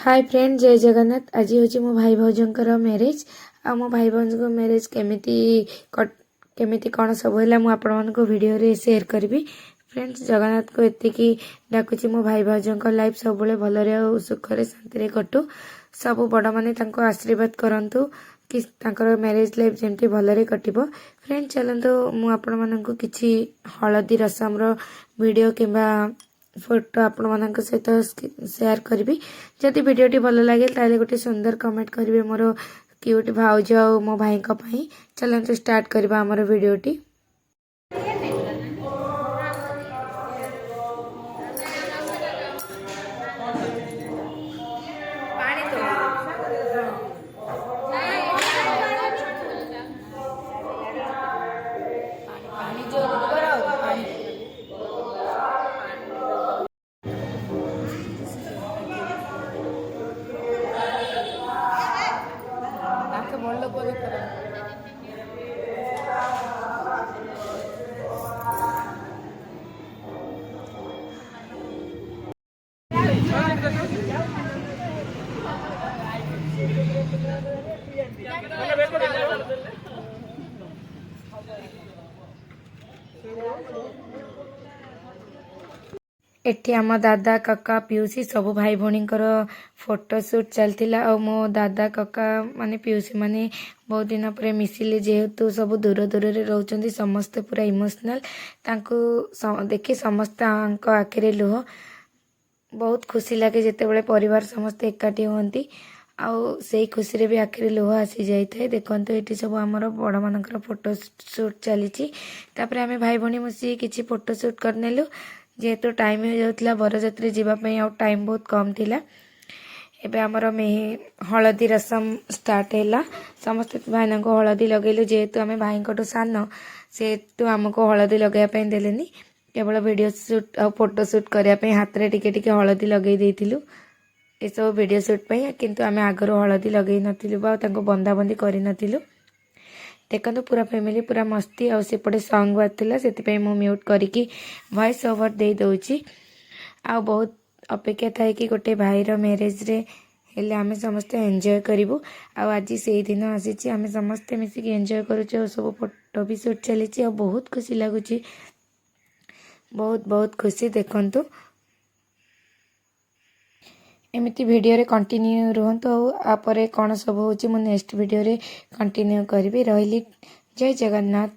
Hi friend जय जगन्नाथ। आज हूँ मो भाई भौजंकर मैरेज आ मो भाई भौज मैरेज केमिति कौन सब है मुझे वीडियो रे शेयर करी। फ्रेंड्स जगन्नाथ को एतिकी डाकुची मो भाई भौजंक लाइफ सब भलरे सुखरे शांति कटू। सब बड़ माने आशीर्वाद करंतु कि मैरेज लाइफ जमती भलरे कटिबो। फ्रेंड चलतु मुझे किसी हलदी रसम वीडियो किंबा फोटो आपण मान सहित शेयर करी। जदि वीडियोटी भल लगे ताले गोटे सुंदर कमेंट करेंगे मोर क्यूट भाउज और मो भाई चलते स्टार्ट करवा आमर वीडियोटी। एठी आम दादा काका पीयूसी सब भाई भौणी फोटोशूट चलता। आ मो दादा काका माने पीयूसी माने बहुत दिन पर मिसिले जेहेतु सब दूर दूर रे रोचंती समस्ते पूरा इमोशनल देखि समस्त आखिरे लुह बहुत खुशी लगे जिते परिवार समस्ते एकाठी होती से खुशी रे भी आखिरे लुह आसी जाए। देखते ये सब आमर बड़ मान फोटोशूट चली आम भाई भौणी मिसी किसी फोटोशूट करनेलु जेहेतु टाइम हो जाता बरजात्री जावाई आ टाइम बहुत कम थिला। एबे आमर हलदी रसम स्टार्ट है। समस्त भाईना को हलदी लगेलु जेहेतु आम भाई सान से आमको हलदी लगाइबा देलेनी केवल वीडियो शूट आ फोटोशूट करने हाथ में टिके हलदी लगे देइथिलु ये सब वीडियो शूट पे। किंतु आम आगर हलदी लगे नथिलु बंदाबंदी कर नथिलु। देखो पूरा फैमिली पूरा मस्ती आ सेपटे सॉन्ग बाजला से मु म्यूट करके वॉइस ओवर दे दउची। आ बहुत अपेक्षा थाए कि गोटे भाईर मैरेज रे हेले आमे समस्ते एंजॉय करिवु। आज से दिन आसी आमे समस्ते मिसिक एंजॉय करूँ। सब फोटो भी शूट चली बहुत खुशी लगुच बहुत बहुत खुशी। देखंतु एमती वीडियो रे कंटिन्यू रुहंतु आपरे कौन सब होची मु नेक्स्ट वीडियो रे कंटिन्यू करी। रही जय जगन्नाथ।